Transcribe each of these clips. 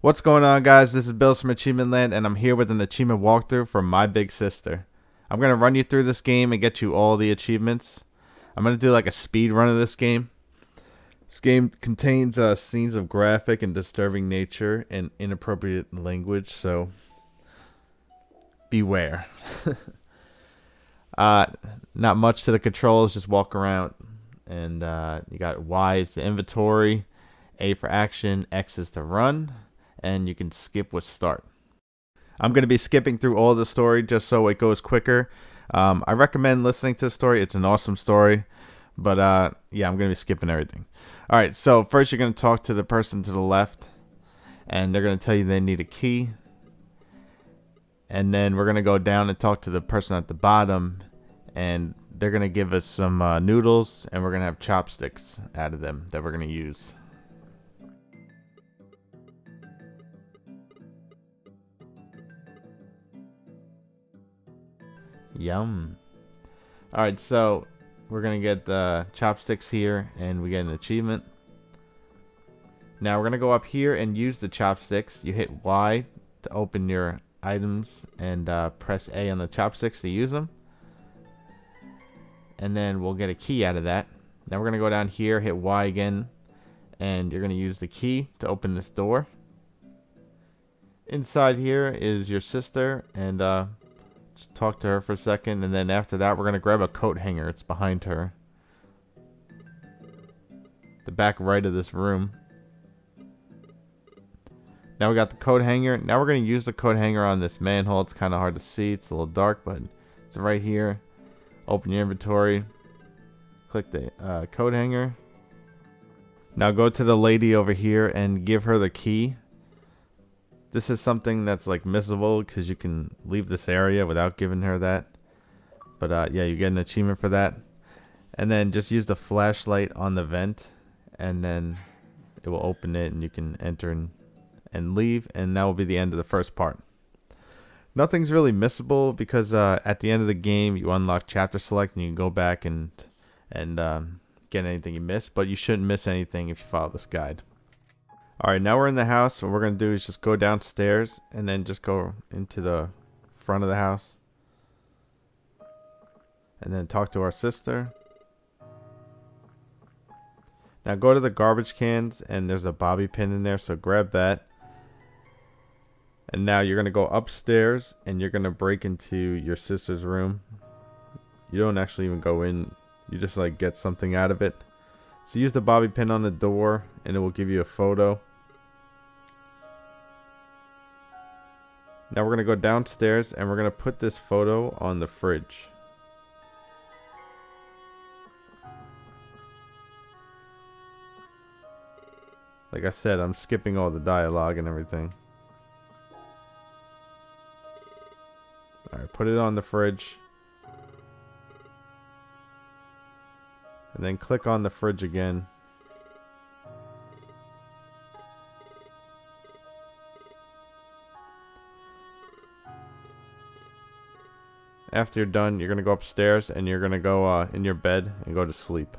What's going on, guys? This is Billz from Achievement Land, and I'm here with an achievement walkthrough for my big sister. I'm going to run you through this game and get you all the achievements. I'm going to do like a speed run of this game. This game contains scenes of graphic and disturbing nature and inappropriate language, so beware. Not much to the controls, just walk around. And you got Y is the inventory, A for action, X is to run, and you can skip with start. I'm going to be skipping through all the story just so it goes quicker. I recommend listening to the story. It's an awesome story. But yeah, I'm going to be skipping everything. Alright, so first you're going to talk to the person to the left. And they're going to tell you they need a key. And then we're going to go down and talk to the person at the bottom. And they're going to give us some noodles. And we're going to have chopsticks out of them that we're going to use. Yum. Alright, so we're going to get the chopsticks here, and we get an achievement. Now we're going to go up here and use the chopsticks. You hit Y to open your items, and press A on the chopsticks to use them. And then we'll get a key out of that. Now we're going to go down here, hit Y again, and you're going to use the key to open this door. Inside here is your sister, and just talk to her for a second, and then after that we're going to grab a coat hanger. It's behind her. The back right of this room. Now we got the coat hanger. Now we're going to use the coat hanger on this manhole. It's kind of hard to see. It's a little dark, but it's right here. Open your inventory. Click the coat hanger. Now go to the lady over here and give her the key. This is something that's like missable because you can leave this area without giving her that. But yeah, you get an achievement for that. And then just use the flashlight on the vent, and then it will open it and you can enter and leave, and that will be the end of the first part. Nothing's really missable because at the end of the game you unlock chapter select and you can go back and get anything you missed, but you shouldn't miss anything if you follow this guide. Alright, now we're in the house. What we're going to do is just go downstairs and then just go into the front of the house. And then talk to our sister. Now go to the garbage cans, and there's a bobby pin in there, so grab that. And now you're going to go upstairs and you're going to break into your sister's room. You don't actually even go in. You just like get something out of it. So use the bobby pin on the door and it will give you a photo. Now we're going to go downstairs and we're going to put this photo on the fridge. Like I said, I'm skipping all the dialogue and everything. Alright, put it on the fridge. And then click on the fridge again. After you're done, you're going to go upstairs and you're going to go in your bed and go to sleep.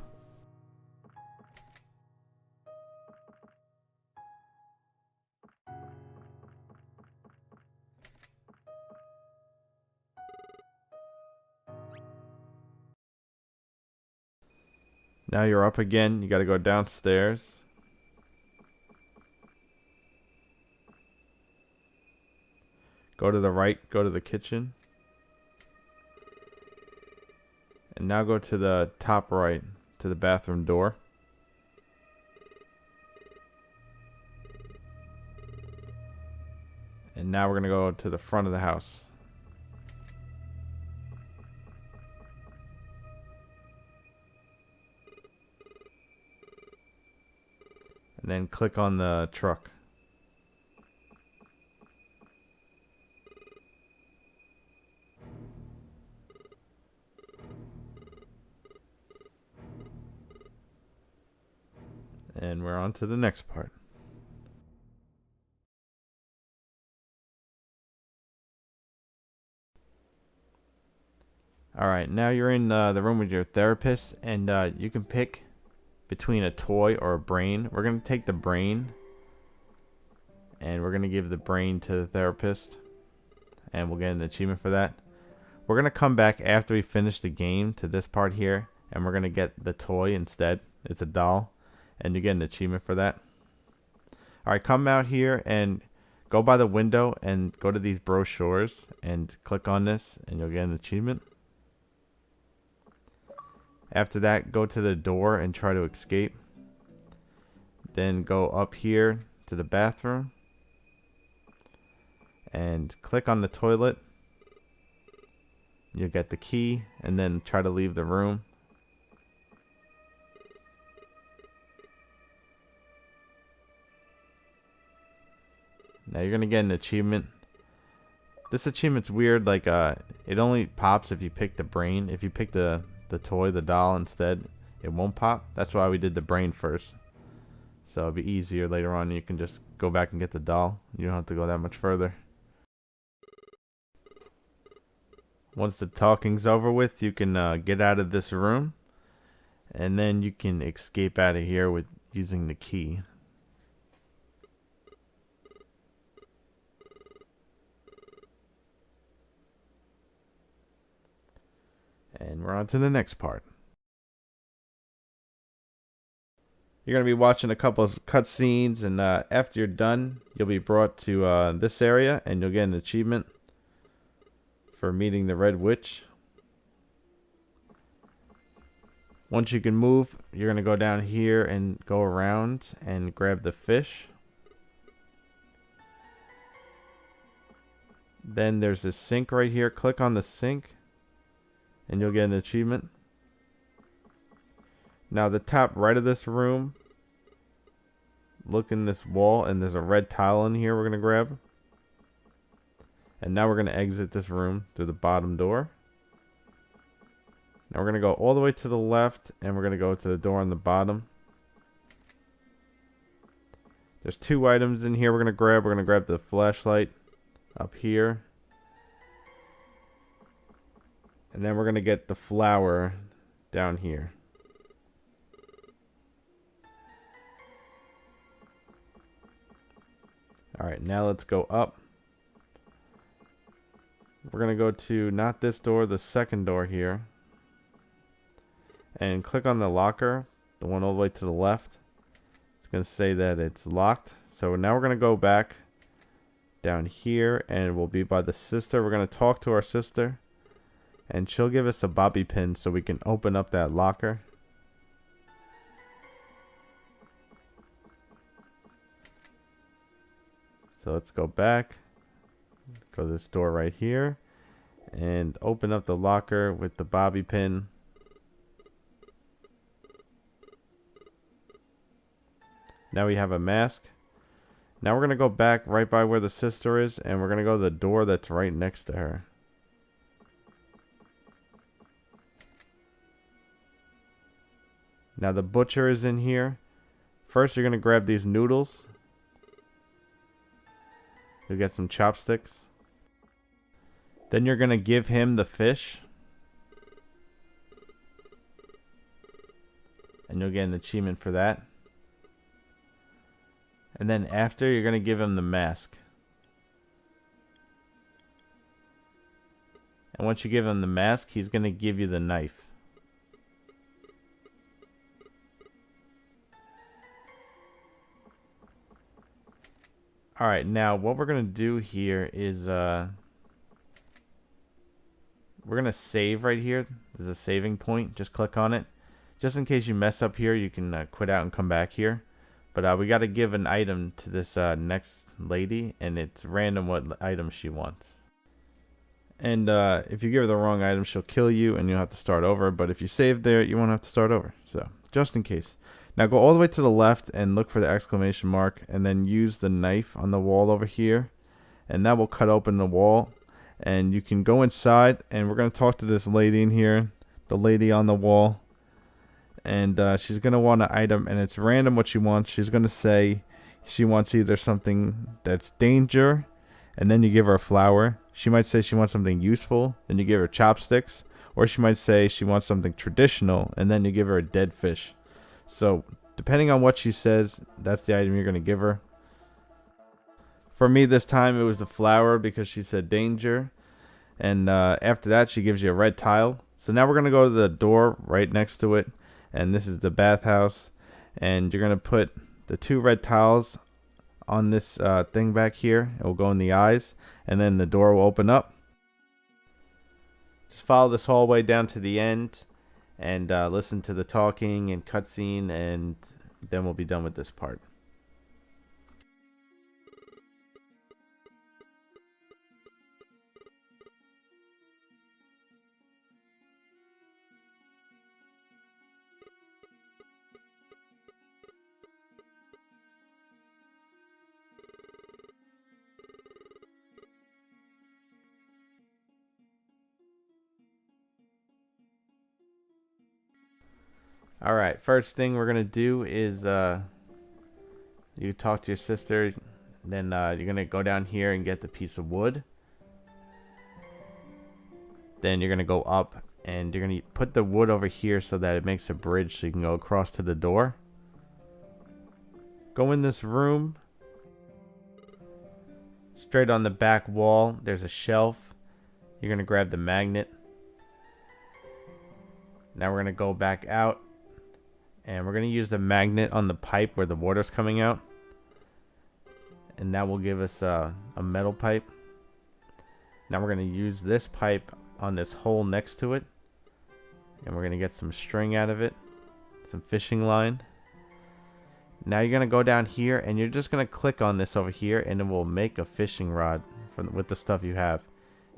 Now you're up again. You got to go downstairs. Go to the right. Go to the kitchen. And now go to the top right, to the bathroom door. And now we're going to go to the front of the house. And then click on the truck. And we're on to the next part. Alright, now you're in the room with your therapist, and you can pick between a toy or a brain. We're going to take the brain, and we're gonna give the brain to the therapist, and we'll get an achievement for that. We're gonna come back after we finish the game to this part here, and we're gonna get the toy instead. It's a doll, and you get an achievement for that. Alright, come out here and go by the window and go to these brochures and click on this, and you'll get an achievement. After that, go to the door and try to escape. Then go up here to the bathroom and click on the toilet. You'll get the key, and then try to leave the room. Now you're gonna get an achievement. This achievement's weird, like it only pops if you pick the brain. If you pick the toy, the doll instead, it won't pop. That's why we did the brain first. So it'll be easier later on. You can just go back and get the doll. You don't have to go that much further. Once the talking's over with, you can get out of this room, and then you can escape out of here with using the key. And we're on to the next part. You're going to be watching a couple of cutscenes, and after you're done, you'll be brought to this area, and you'll get an achievement for meeting the Red Witch. Once you can move, you're going to go down here and go around and grab the fish. Then there's this sink right here. Click on the sink, and you'll get an achievement. Now the top right of this room, look in this wall, and there's a red tile in here we're going to grab. And now we're going to exit this room through the bottom door. Now we're going to go all the way to the left, and we're going to go to the door on the bottom. There's two items in here we're going to grab. We're going to grab the flashlight up here. And then we're going to get the flower down here. Alright, now let's go up. We're going to go to not this door, the second door here. And click on the locker, the one all the way to the left. It's going to say that it's locked. So now we're going to go back down here, and we'll be by the sister. We're going to talk to our sister, and she'll give us a bobby pin so we can open up that locker. So let's go back, go to this door right here, and open up the locker with the bobby pin. Now we have a mask. Now we're going to go back right by where the sister is, and we're going to go to the door that's right next to her. Now the butcher is in here. First, you're going to grab these noodles. You'll get some chopsticks. Then you're going to give him the fish. And you'll get an achievement for that. And then after, you're going to give him the mask. And once you give him the mask, he's going to give you the knife. Alright, now what we're going to do here is we're going to save right here. There's a saving point. Just click on it. Just in case you mess up here, you can quit out and come back here. But we got to give an item to this next lady, and it's random what item she wants. And if you give her the wrong item, she'll kill you, and you'll have to start over. But if you save there, you won't have to start over. So, just in case. Now go all the way to the left and look for the exclamation mark, and then use the knife on the wall over here, and that will cut open the wall, and you can go inside, and we're going to talk to this lady in here, the lady on the wall, and she's going to want an item, and it's random what she wants. She's going to say she wants either something that's danger, and then you give her a flower. She might say she wants something useful, then you give her chopsticks, or she might say she wants something traditional, and then you give her a dead fish. So, depending on what she says, that's the item you're going to give her. For me this time it was the flower because she said danger. And after that she gives you a red tile. So now we're going to go to the door right next to it. And this is the bathhouse. And you're going to put the 2 red tiles on this thing back here. It will go in the eyes. And then the door will open up. Just follow this hallway down to the end. And listen to the talking and cutscene. And then we'll be done with this part. Alright, first thing we're going to do is you talk to your sister. Then you're going to go down here and get the piece of wood. Then you're going to go up and you're going to put the wood over here so that it makes a bridge so you can go across to the door. Go in this room. Straight on the back wall, there's a shelf. You're going to grab the magnet. Now we're going to go back out. And we're going to use the magnet on the pipe where the water's coming out. And that will give us a metal pipe. Now we're going to use this pipe on this hole next to it. And we're going to get some string out of it. Some fishing line. Now you're going to go down here and you're just going to click on this over here. And it will make a fishing rod with the stuff you have.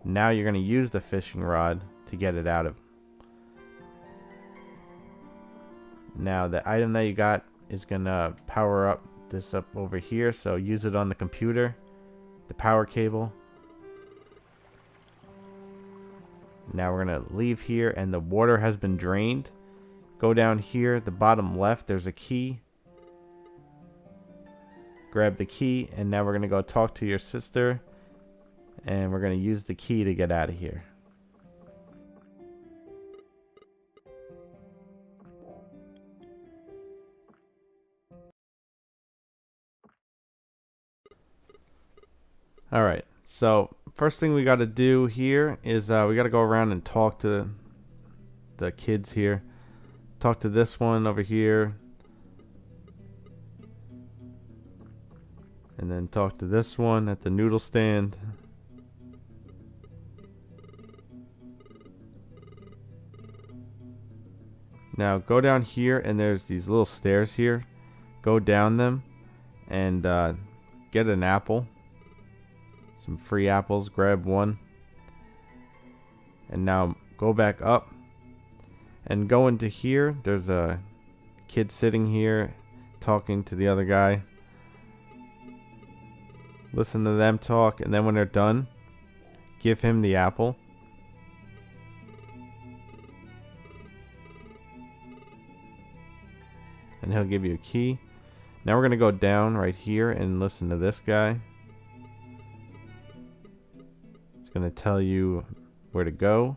Now you're going to use the fishing rod to get it out of. Now the item that you got is gonna power up this up over here, so use it on the computer, the power cable. Now we're gonna leave here and the water has been drained. Go down here, the bottom left, there's a key. Grab the key and now we're gonna go talk to your sister and we're gonna use the key to get out of here. Alright, so first thing we got to do here is we got to go around and talk to the kids here. Talk to this one over here. And then talk to this one at the noodle stand. Now go down here and there's these little stairs here. Go down them and get an apple. Some free apples, grab one. And now go back up and go into here. There's a kid sitting here talking to the other guy. Listen to them talk, and then when they're done, give him the apple. And he'll give you a key. Now we're going to go down right here and listen to this guy. Going to tell you where to go,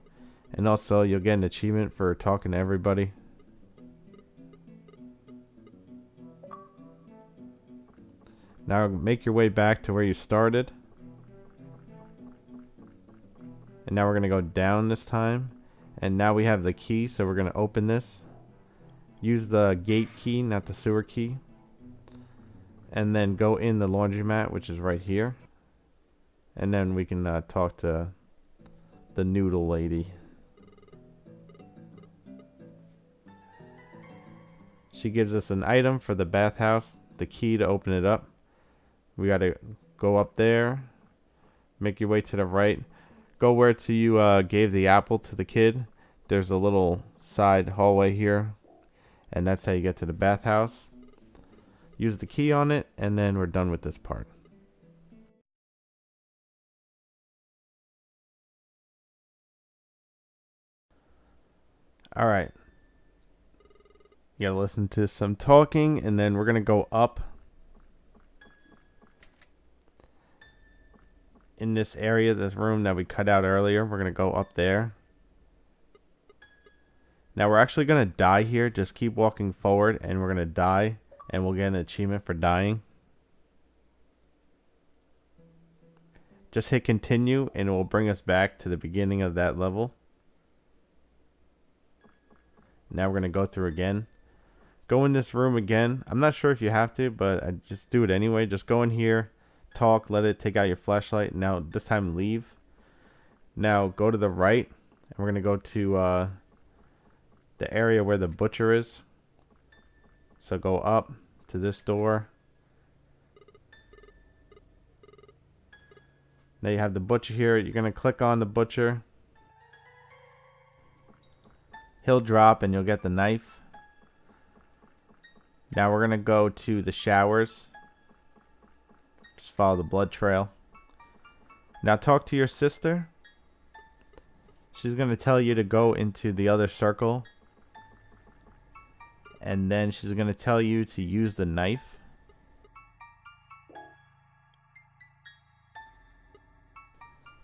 and also you'll get an achievement for talking to everybody. Now make your way back to where you started, and now we're going to go down this time, and now we have the key, so we're going to open this. Use the gate key, not the sewer key, and then go in the laundromat, which is right here. And then we can talk to the noodle lady. She gives us an item for the bathhouse, the key to open it up. We got to go up there, make your way to the right. Go where to you gave the apple to the kid. There's a little side hallway here, and that's how you get to the bathhouse. Use the key on it, and then we're done with this part. Alright. You gotta listen to some talking, and then we're gonna go up in this area, this room that we cut out earlier. We're gonna go up there. Now we're actually gonna die here. Just keep walking forward, and we're gonna die, and we'll get an achievement for dying. Just hit continue and it will bring us back to the beginning of that level. Now we're going to go through again. Go in this room again. I'm not sure if you have to, but I just do it anyway. Just go in here, talk, let it take out your flashlight. Now this time leave. Now go to the right and we're going to go to the area where the butcher is. So go up to this door. Now you have the butcher here. You're going to click on the butcher. He'll drop and you'll get the knife. Now we're going to go to the showers. Just follow the blood trail. Now talk to your sister. She's going to tell you to go into the other circle. And then she's going to tell you to use the knife.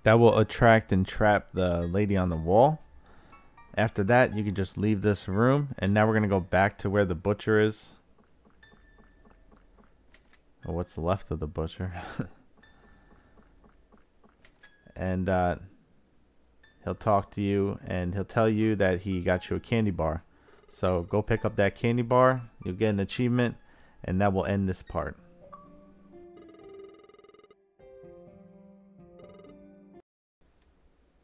That will attract and trap the lady on the wall. After that, you can just leave this room. And now we're going to go back to where the butcher is. Oh, what's left of the butcher? And he'll talk to you and he'll tell you that he got you a candy bar. So go pick up that candy bar. You'll get an achievement. And that will end this part.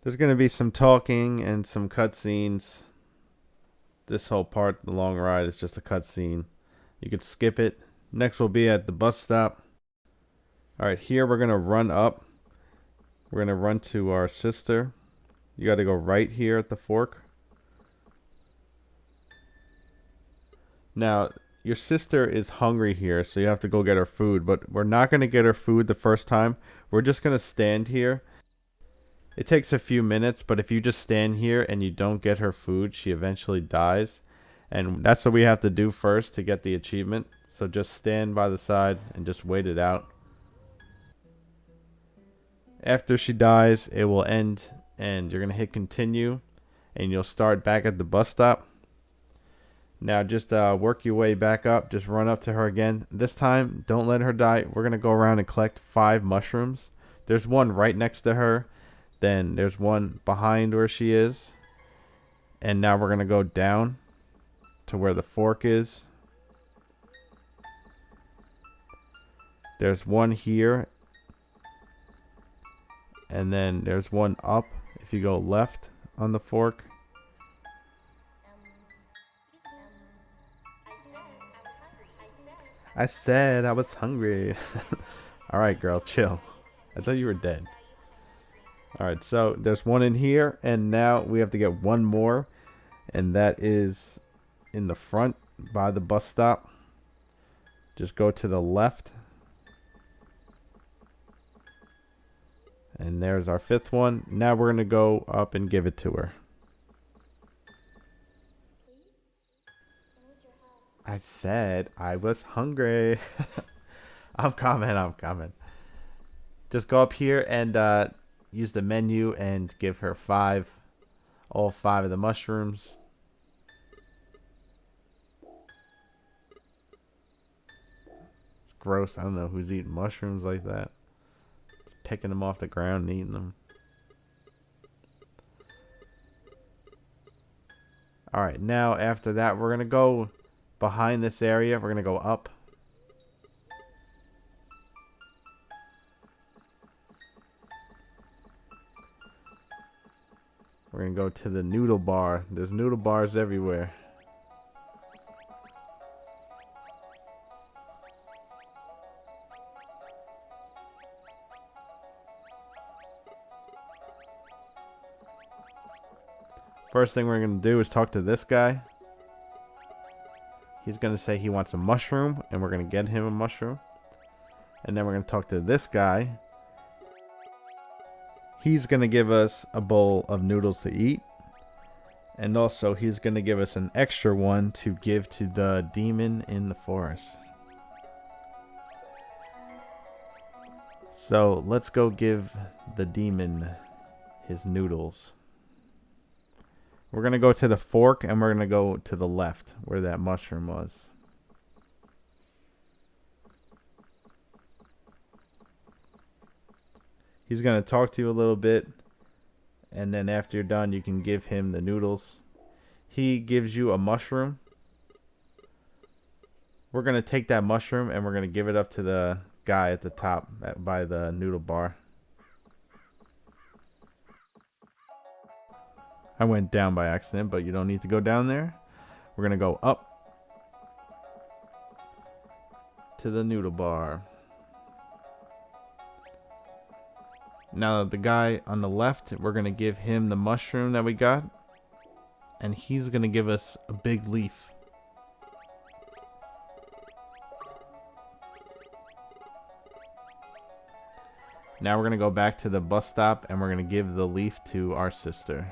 There's going to be some talking and some cutscenes. This whole part, the long ride, is just a cutscene. You could skip it. Next we'll be at the bus stop. Alright, here we're going to run up. We're going to run to our sister. You got to go right here at the fork. Now, your sister is hungry here, so you have to go get her food. But we're not going to get her food the first time. We're just going to stand here. It takes a few minutes, but if you just stand here and you don't get her food, she eventually dies. And that's what we have to do first to get the achievement. So just stand by the side and just wait it out. After she dies, it will end and you're going to hit continue and you'll start back at the bus stop. Now just work your way back up. Just run up to her again. This time, don't let her die. We're going to go around and collect 5 mushrooms. There's one right next to her. Then there's one behind where she is. And now we're going to go down to where the fork is. There's one here. And then there's one up if you go left on the fork. I said I was hungry. Alright, girl, chill. I thought you were dead. Alright, so there's one in here. And now we have to get one more. And that is in the front by the bus stop. Just go to the left. And there's our 5th one. Now we're going to go up and give it to her. I said I was hungry. I'm coming. Just go up here and use the menu and give her all 5 of the mushrooms. It's gross. I don't know who's eating mushrooms like that. Just picking them off the ground and eating them. Alright, now after that we're going to go behind this area. We're going to go up. We're going to go to the noodle bar. There's noodle bars everywhere. First thing we're going to do is talk to this guy. He's going to say he wants a mushroom, and we're going to get him a mushroom. And then we're going to talk to this guy. He's going to give us a bowl of noodles to eat. And also, he's going to give us an extra one to give to the demon in the forest. So, let's go give the demon his noodles. We're going to go to the fork and we're going to go to the left where that mushroom was. He's going to talk to you a little bit, and then after you're done, you can give him the noodles. He gives you a mushroom. We're going to take that mushroom and we're going to give it up to the guy at the top by the noodle bar. I went down by accident, but you don't need to go down there. We're going to go up to the noodle bar. Now the guy on the left, we're going to give him the mushroom that we got. And he's going to give us a big leaf. Now we're going to go back to the bus stop and we're going to give the leaf to our sister.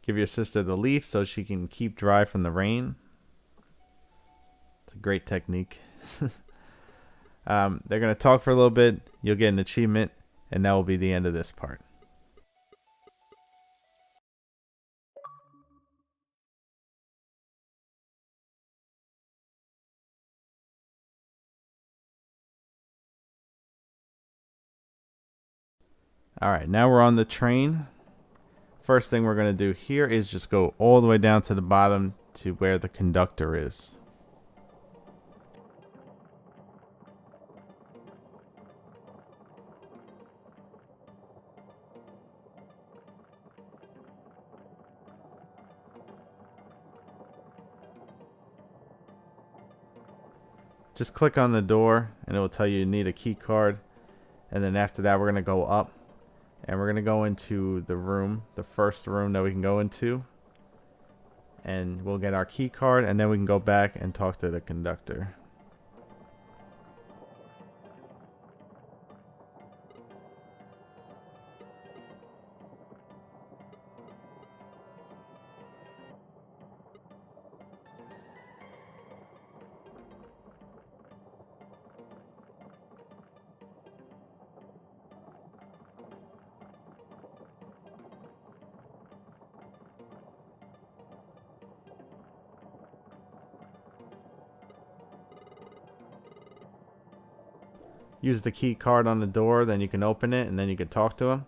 Give your sister the leaf so she can keep dry from the rain. It's a great technique. They're going to talk for a little bit. You'll get an achievement, and that will be the end of this part. Alright, now we're on the train. First thing we're going to do here is just go all the way down to the bottom to where the conductor is. Just click on the door and it will tell you need a key card. And then after that we're going to go up. And we're going to go into the room, the first room that we can go into. And we'll get our key card and then we can go back and talk to the conductor. Use the key card on the door, then you can open it and then you can talk to him.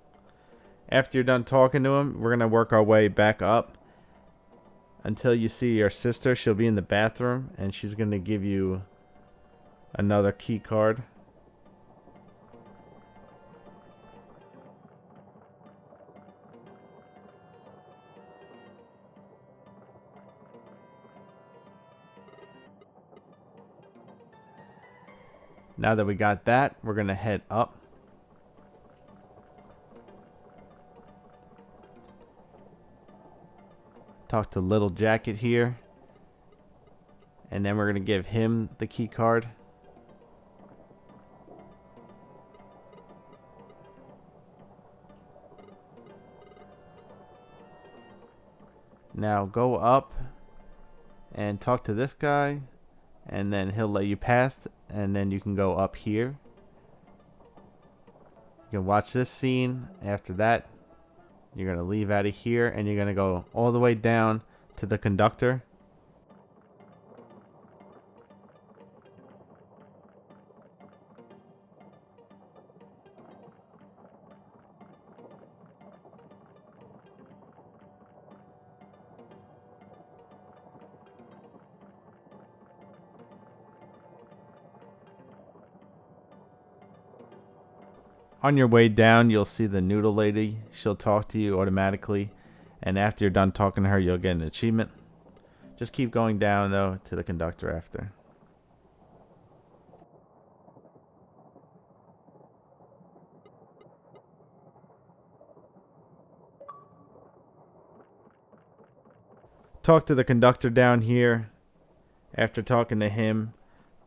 After you're done talking to him, we're going to work our way back up until you see your sister. She'll be in the bathroom and she's going to give you another key card. Now that we got that, we're going to head up. Talk to Little Jacket here. And then we're going to give him the key card. Now go up and talk to this guy. And then he'll let you pass, and then you can go up here. You can watch this scene. After that, you're going to leave out of here, and you're going to go all the way down to the conductor. On your way down, you'll see the Noodle lady. She'll talk to you automatically. And after you're done talking to her, you'll get an achievement. Just keep going down, though, to the conductor after. Talk to the conductor down here. After talking to him,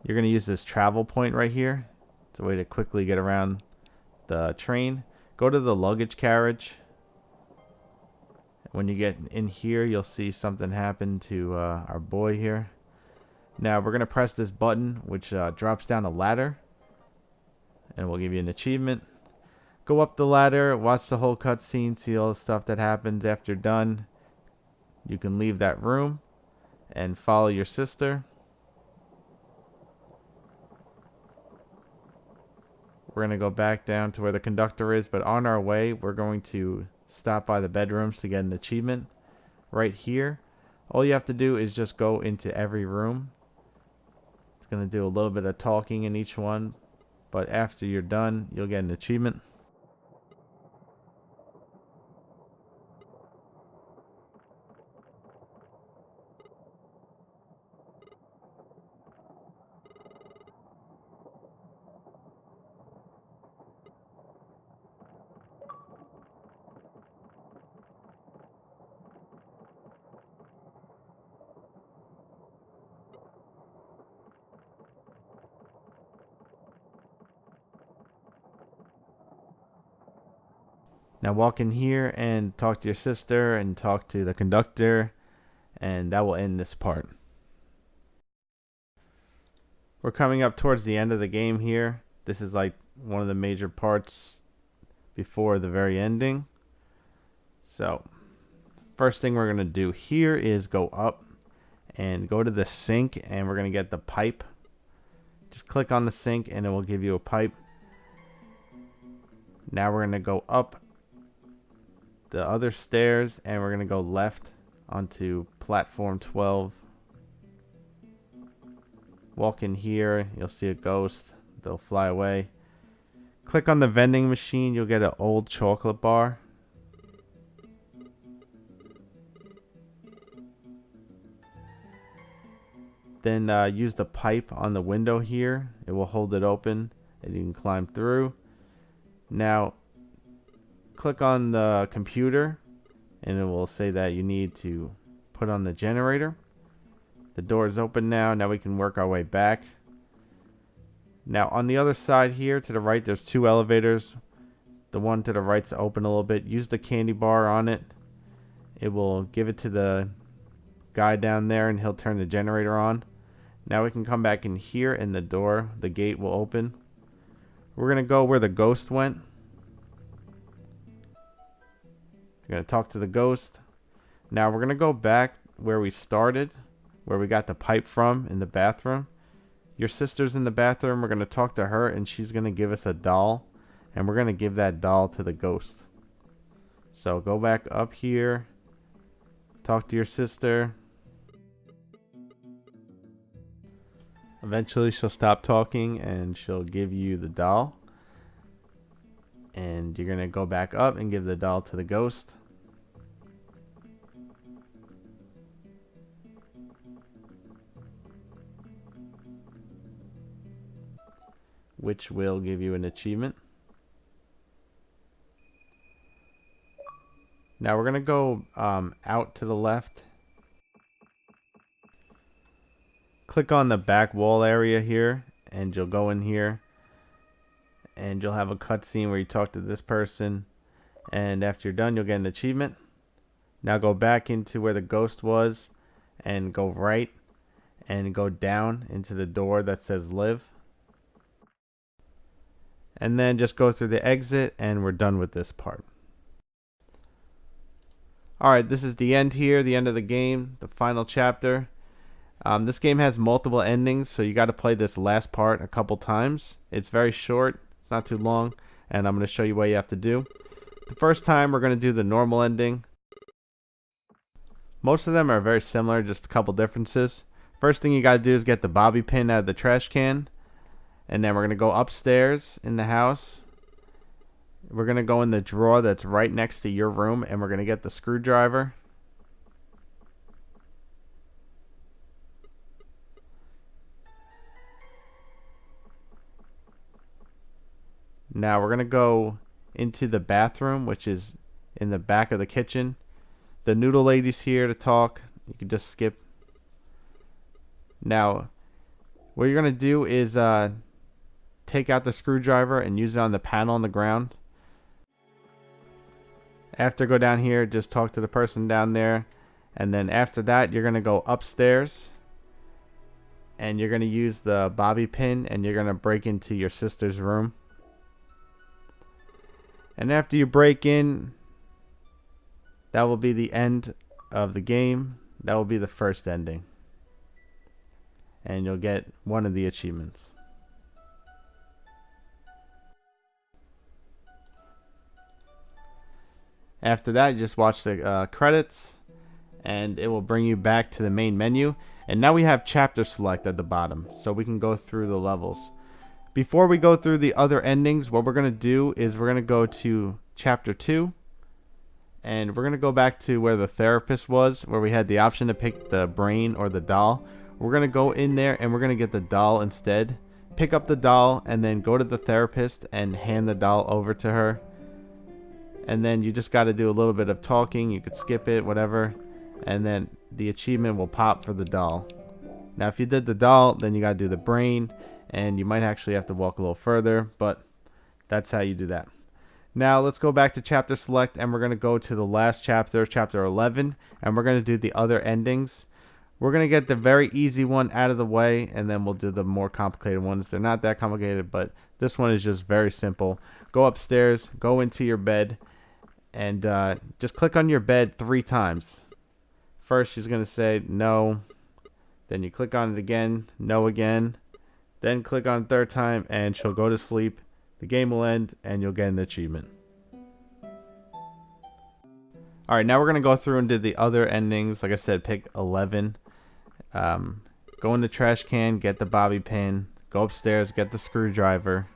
you're going to use this travel point right here. It's a way to quickly get around the train. Go to the luggage carriage. When you get in here, you'll see something happen to our boy here. Now we're going to press this button, which drops down a ladder, and we'll give you an achievement. Go up the ladder, watch the whole cutscene, see all the stuff that happens. After you're done, you can leave that room and follow your sister. We're going to go back down to where the conductor is, but on our way, we're going to stop by the bedrooms to get an achievement. Right here, all you have to do is just go into every room. It's going to do a little bit of talking in each one, but after you're done, you'll get an achievement. Now walk in here and talk to your sister and talk to the conductor, and that will end this part. We're coming up towards the end of the game here. This is like one of the major parts before the very ending. So first thing we're going to do here is go up and go to the sink, and we're going to get the pipe. Just click on the sink and it will give you a pipe. Now we're going to go up the other stairs, and we're going to go left onto platform 12. Walk in here, you'll see a ghost. They'll fly away. Click on the vending machine, you'll get an old chocolate bar. Then use the pipe on the window here. It will hold it open and you can climb through. Now click on the computer and it will say that you need to put on the generator. The door is open now. Now we can work our way back. Now on the other side here to the right, there's two elevators. The one to the right's open a little bit. Use the candy bar on it. It will give it to the guy down there and he'll turn the generator on. Now we can come back in here and the gate will open. We're going to go where the ghost went. We're going to talk to the ghost. Now we're going to go back where we started, where we got the pipe from in the bathroom. Your sister's in the bathroom. We're going to talk to her and she's going to give us a doll. And we're going to give that doll to the ghost. So go back up here. Talk to your sister. Eventually she'll stop talking and she'll give you the doll. And you're going to go back up and give the doll to the ghost. Which will give you an achievement. Now we're going to go out to the left. Click on the back wall area here and you'll go in here. And you'll have a cutscene where you talk to this person. And after you're done, you'll get an achievement. Now go back into where the ghost was. And go right. And go down into the door that says live. And then just go through the exit. And we're done with this part. Alright, this is the end here. The end of the game. The final chapter. This game has multiple endings. So you got to play this last part a couple times. It's very short. It's not too long, and I'm going to show you what you have to do. The first time, we're going to do the normal ending. Most of them are very similar, just a couple differences. First thing you got to do is get the bobby pin out of the trash can, and then we're going to go upstairs in the house. We're going to go in the drawer that's right next to your room, and we're going to get the screwdriver. Now we're going to go into the bathroom, which is in the back of the kitchen. The Noodle lady's here to talk. You can just skip. Now, what you're going to do is take out the screwdriver and use it on the panel on the ground. After, go down here, just talk to the person down there. And then after that, you're going to go upstairs. and you're going to use the bobby pin, and you're going to break into your sister's room. And after you break in, that will be the end of the game. That will be the first ending. And you'll get one of the achievements. After that, you just watch the credits, and it will bring you back to the main menu. And now we have chapter select at the bottom, so we can go through the levels. Before we go through the other endings, what we're going to do is we're going to go to chapter 2, and we're going to go back to where the therapist was, where we had the option to pick the brain or the doll. We're going to go in there, and we're going to get the doll instead. Pick up the doll, and then go to the therapist and hand the doll over to her. And then you just got to do a little bit of talking. You could skip it, whatever. And then the achievement will pop for the doll. Now, if you did the doll, then you got to do the brain. And you might actually have to walk a little further. But that's how you do that. Now, let's go back to chapter select. And we're going to go to the last chapter, chapter 11. And we're going to do the other endings. We're going to get the very easy one out of the way. And then we'll do the more complicated ones. They're not that complicated. But this one is just very simple. Go upstairs. Go into your bed. And just click on your bed 3 times. First, she's going to say no. Then you click on it again. No again. Then click on it 3rd time. And she'll go to sleep. The game will end. And you'll get an achievement. Alright, now we're going to go through and do the other endings. Like I said, pick 11. Go in the trash can. Get the bobby pin. Go upstairs. Get the screwdriver.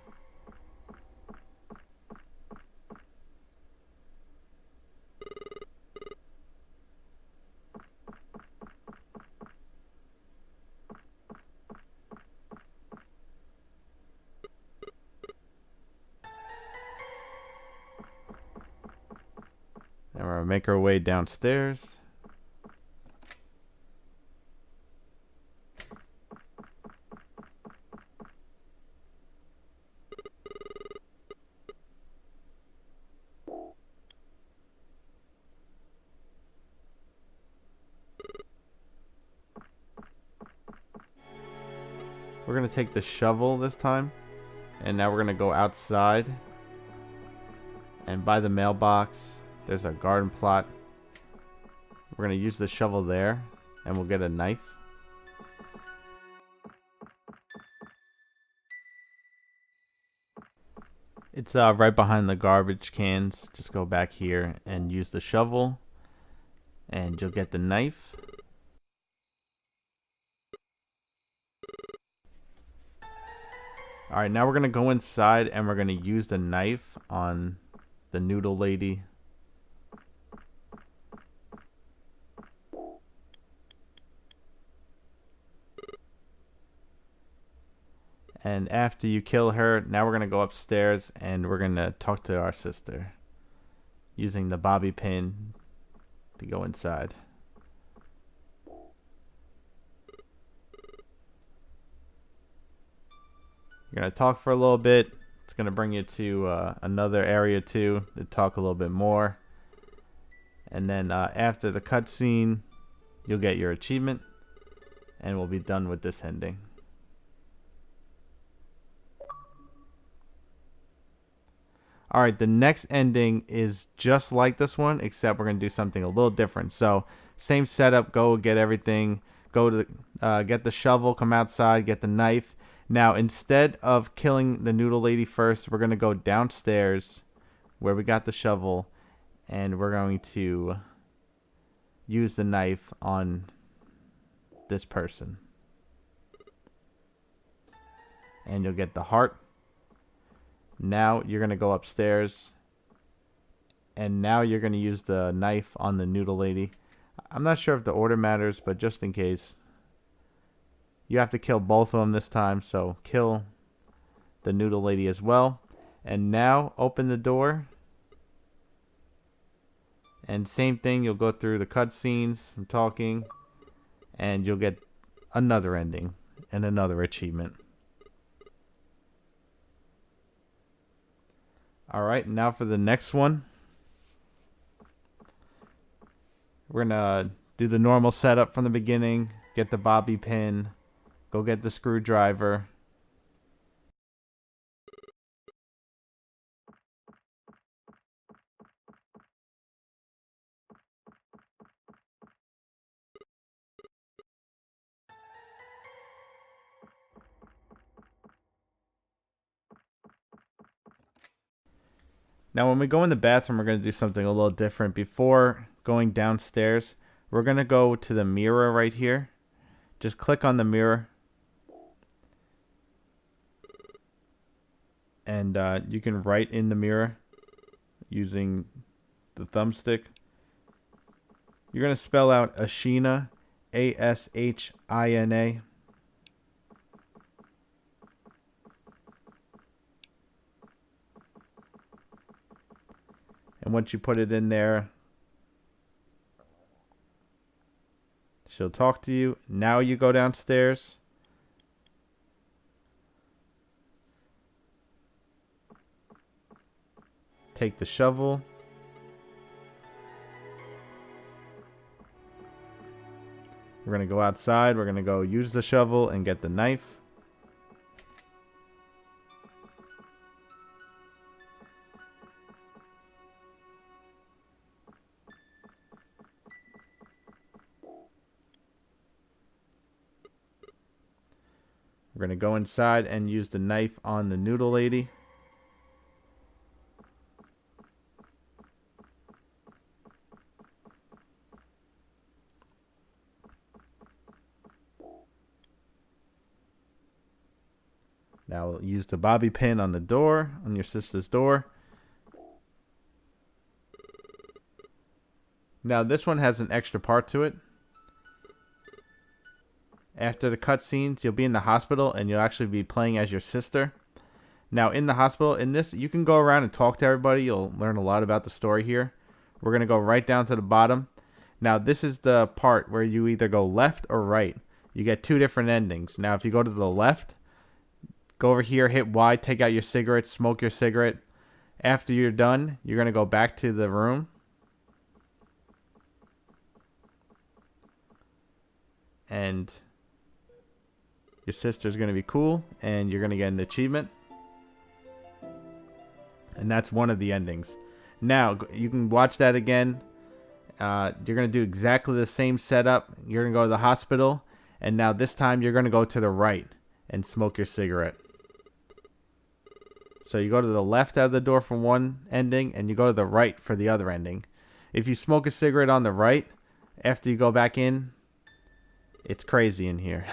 And we're going to make our way downstairs. We're going to take the shovel this time. And now we're going to go outside. And by the mailbox, there's a garden plot. We're going to use the shovel there. And we'll get a knife. It's right behind the garbage cans. Just go back here and use the shovel. And you'll get the knife. Alright, now we're going to go inside and we're going to use the knife on the noodle lady. And after you kill her, now we're going to go upstairs and we're going to talk to our sister. Using the bobby pin to go inside. You're going to talk for a little bit. It's going to bring you to another area too to talk a little bit more. And then after the cutscene, you'll get your achievement. And we'll be done with this ending. Alright, the next ending is just like this one, except we're going to do something a little different. So, same setup, go get everything, go to get the shovel, come outside, get the knife. Now, instead of killing the noodle lady first, we're going to go downstairs where we got the shovel, and we're going to use the knife on this person. And you'll get the heart. Now you're going to go upstairs, and now you're going to use the knife on the noodle lady. I'm not sure if the order matters, but just in case. You have to kill both of them this time, so kill the noodle lady as well. And now open the door. And same thing, you'll go through the cutscenes and talking, and you'll get another ending and another achievement. Alright, now for the next one. We're going to do the normal setup from the beginning. Get the bobby pin. Go get the screwdriver. Now when we go in the bathroom, we're going to do something a little different. Before going downstairs, we're going to go to the mirror right here. Just click on the mirror. And you can write in the mirror using the thumbstick. You're going to spell out Ashina, A-S-H-I-N-A. And once you put it in there, she'll talk to you. Now you go downstairs. Take the shovel. We're going to go outside. We're going to go use the shovel and get the knife. We're going to go inside and use the knife on the noodle lady. Now we'll use the bobby pin on the door, on your sister's door. Now this one has an extra part to it. After the cutscenes, you'll be in the hospital and you'll actually be playing as your sister. Now in the hospital, in this, you can go around and talk to everybody. You'll learn a lot about the story here. We're going to go right down to the bottom. Now this is the part where you either go left or right. You get two different endings. Now if you go to the left, go over here, hit Y, take out your cigarette, smoke your cigarette. After you're done, you're going to go back to the room. And your sister's going to be cool, and you're going to get an achievement. And that's one of the endings. Now, you can watch that again. You're going to do exactly the same setup. You're going to go to the hospital, and now this time you're going to go to the right and smoke your cigarette. So you go to the left out of the door for one ending, and you go to the right for the other ending. If you smoke a cigarette on the right, after you go back in, it's crazy in here.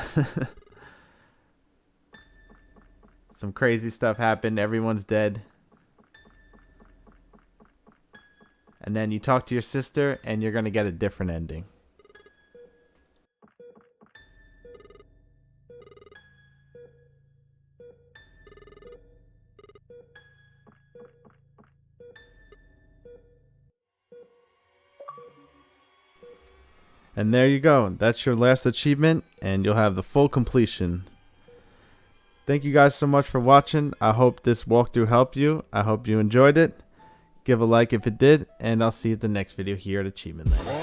Some crazy stuff happened. Everyone's dead. And then you talk to your sister, and you're going to get a different ending. And there you go. That's your last achievement, and you'll have the full completion. Thank you guys so much for watching. I hope this walkthrough helped you. I hope you enjoyed it. Give a like if it did, and I'll see you at the next video here at Achievement Land.